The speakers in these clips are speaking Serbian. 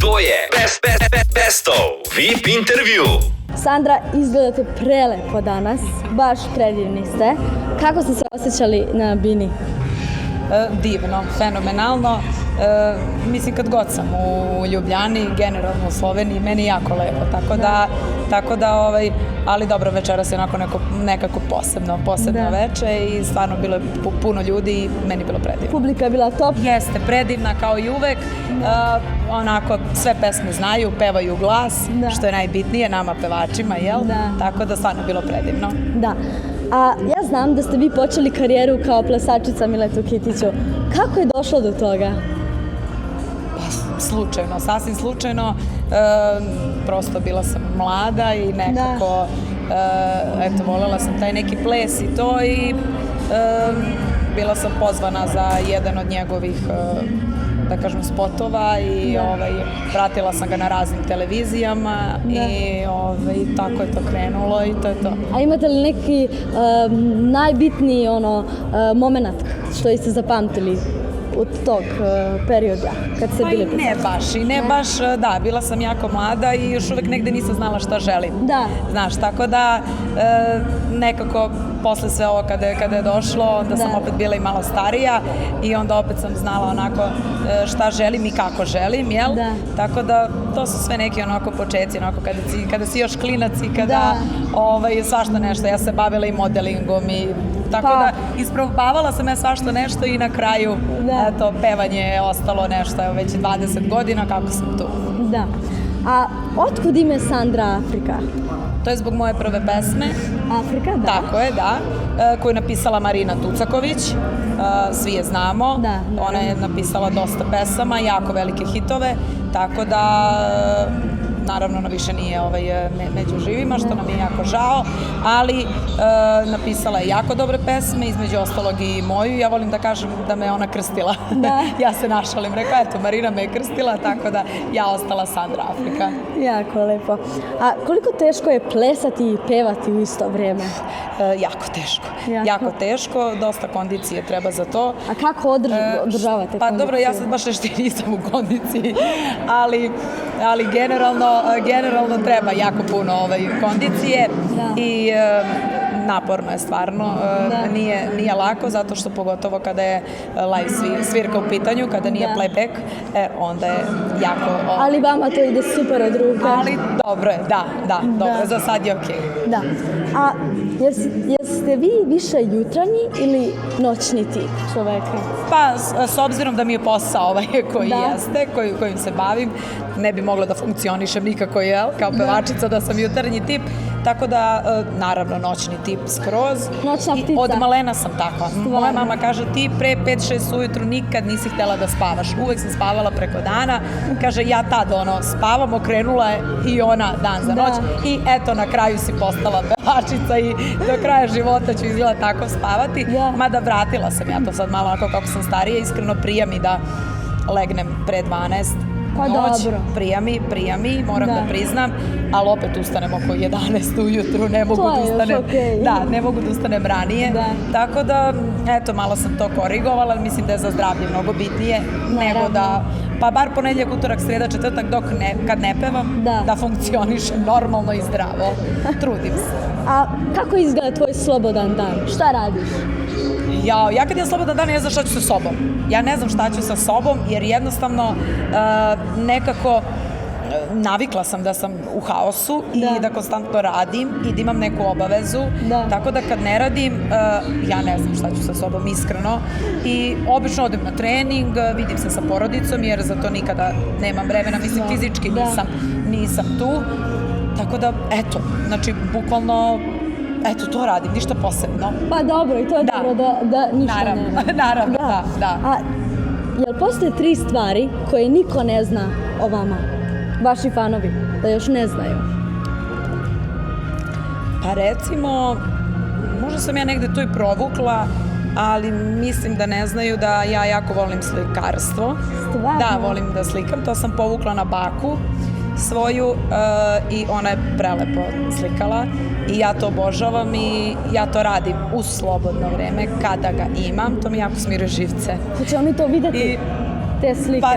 To je Bestov VIP intervju. Sandra, izgledate prelepo danas, baš predivni ste. Kako ste se osjećali na bini? Divno, fenomenalno. Mislim kad god sam u Ljubljani, generalno u Sloveniji, meni je jako lepo, tako da ali dobro, večeras je nekako posebno veče i stvarno bilo je puno ljudi i meni je bilo predivno. Publika je bila top? Jeste, predivna kao i uvek, onako sve pesme znaju, pevaju glas, što je najbitnije nama pevačima, jel? Tako da stvarno je bilo predivno. Da. A ja znam da ste vi počeli karijeru kao plesačica Miletu Kitiću. Kako je došlo do toga? Slučajno, sasvim slučajno, prosto bila sam mlada i nekako, eto, voljela sam taj neki ples i to i bila sam pozvana za jedan od njegovih, da kažem, spotova i pratila sam ga na raznim televizijama i tako je to krenulo i to je to. A imate li neki najbitniji moment što ste zapamtili od tog perioda kad ste bili? Ne baš, da, bila sam jako mlada i još uvek negde nisam znala šta želim. Da. Znaš, tako da nekako posle sve ovo kada je došlo, onda sam opet bila i malo starija i onda opet sam znala onako šta želim i kako želim, jel? Tako da to su sve neki onako početci, onako kada si još klinac i kada svašta nešto, ja se bavila i modelingom i tako da isprobavala sam ja svašta nešto i na kraju eto, pevanje je ostalo nešto, evo već 20 godina kako sam tu. Da. A otkud ime Sandra Afrika? To je zbog moje prve pesme. Afrika, da. Tako je, da. Koju je napisala Marina Tucaković. Svi je znamo. Ona je napisala dosta pesama, jako velike hitove. Tako da, naravno, ona više nije među živima, što nam je jako žao. Ali napisala je jako dobre pesme, između ostalog i moju. Ja volim da kažem da me ona krstila. Ja se našalim. Rekla, eto, Marina me je krstila, tako da ja ostala Sandra Afrika. Jako lepo. A koliko teško je plesati i pevati u isto vrijeme? Jako teško. Jako teško, dosta kondicije treba za to. A kako održavate kondiciju? Pa dobro, ja sad baš nešto nisam u kondiciji, ali generalno treba jako puno kondicije i naporno je stvarno, nije lako zato što pogotovo kada je live svirka u pitanju, kada nije playback, onda je jako... Ali vama to ide super od ruke. Ali dobro je, dobro, za sad je okej. Da. A jeste vi više jutranji ili noćni tip čoveka? Pa, s obzirom da mi je posao koji jeste, kojim se bavim, ne bi mogla da funkcionišem nikako, kao pevačica da sam jutarnji tip, tako da, naravno, noćni tip skroz. Noćna ptica. Od malena sam takva. Moja mama kaže, ti pre 5-6 ujutru nikad nisi htela da spavaš. Uvek sam spavala preko dana. Kaže, ja tad spavam, okrenula je i ona dan za noć. I eto, na kraju si postala pevačica i do kraja života ću izgleda tako spavati. Mada vratila sam ja to sad malo onako kako sam starija. Iskreno prija mi da legnem pre 12 noć, prija mi, moram da priznam, ali opet ustanem oko 11 ujutru, ne mogu da ustanem ranije, tako da, eto, malo sam to korigovala, ali mislim da je za zdravlje mnogo bitnije nego da, pa bar ponedjeljak, utorak, sreda, četvrtak, kad ne pevam, da funkcionišem normalno i zdravo. Trudim se. A kako izgleda tvoj slobodan dan? Šta radiš? Ja kad imam slobodan dan, ne znam šta ću sa sobom. Ja ne znam šta ću sa sobom, jer jednostavno nekako navikla sam da sam u haosu i da konstantno radim i da imam neku obavezu, tako da kad ne radim, ja ne znam šta ću sa sobom, iskreno. I obično odem na trening, vidim se sa porodicom, jer za to nikada nemam vremena, mislim fizički nisam tu. Tako da, eto, znači, bukvalno, eto, to radim, ništa posebno. Pa dobro, i to je dobro da ništa nema. Naravno, da. A jel postoje 3 stvari koje niko ne zna o vama? Vaši fanovi, da još ne znaju? Pa recimo, možda sam ja negde to i provukla, ali mislim da ne znaju da ja jako volim slikarstvo. Stvarno? Da, volim da slikam, to sam povukla na baku svoju i ona je prelepo slikala i ja to obožavam i ja to radim u slobodno vreme kada ga imam, to mi jako smiruje živce. Hoćemo mi to vidjeti? te slike? Pa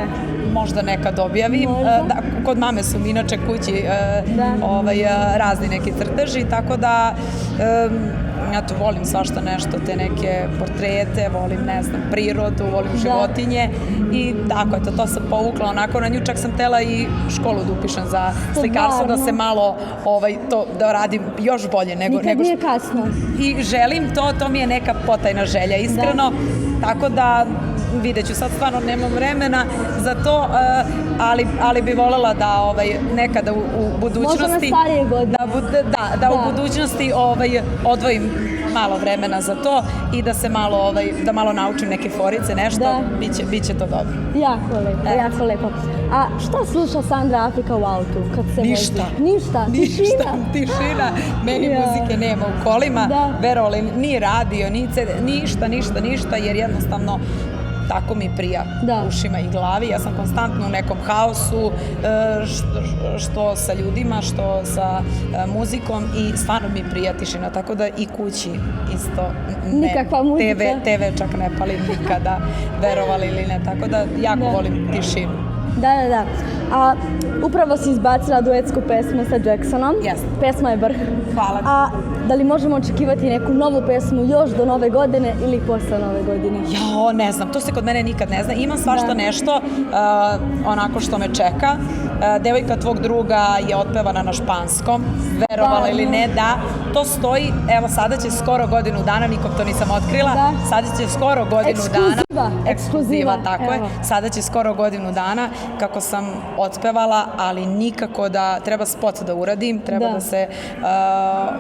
možda nekad objavim. Možda. Kod mame su mi inače kući razni neki crteži, tako da eto, volim svašta nešto, te neke portrete, volim, ne znam, prirodu, volim životinje i tako, eto, to sam povukla onako na nju, čak sam htela i školu da upišem za slikarstvo, da se malo to da radim još bolje nego Nikad nije kasno. I želim to mi je neka potajna želja, iskreno, tako da vidjet ću, sad stvarno nemam vremena za to, ali bi voljela da nekada u budućnosti... Možda na starije godine. Da u budućnosti odvojim malo vremena za to i da se malo naučim neke forice, nešto, bit će to dobro. Jako lepo. A šta sluša Sandra Afrika u autu kad se vozi? Ništa? Tišina. Meni muzike nema u kolima, verovali, ni radio, ni CD, ništa, jer jednostavno tako mi prija ušima i glavi. Ja sam konstantno u nekom haosu, što sa ljudima, što sa muzikom i stvarno mi prija tišina, tako da i kući isto ne. Nikakva muzika. TV čak ne palim nikada, verovali ili ne, tako da jako volim tišinu. Da. A upravo si izbacila duetsku pesmu sa Jacksonom. Jeste. Pesma je vrh. Hvala ti. A da li možemo očekivati neku novu pesmu još do nove godine ili posle nove godine? Ne znam, to se kod mene nikad ne zna. Imam svašta nešto onako što me čeka. Devojka tvog druga je otpevana na španskom, verovala ili ne, da. To stoji, evo sada će skoro godinu dana, nikom to nisam otkrila, sada će skoro godinu dana. Ekskluziva, tako je. Sada će skoro godinu dana kako sam otpevala, ali nikako da treba spot da uradim, treba da se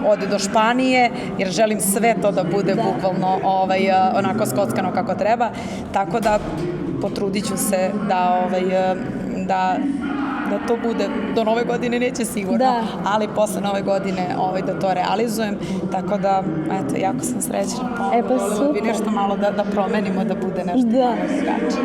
ode do Španije, jer želim sve to da bude bukvalno onako skockano kako treba, tako da potrudit ću se da to bude, do nove godine neće sigurno, ali posle nove godine da to realizujem, tako da, eto, jako sam srećna. Pa super. Bi nešto malo da promenimo, da bude nešto drugačije.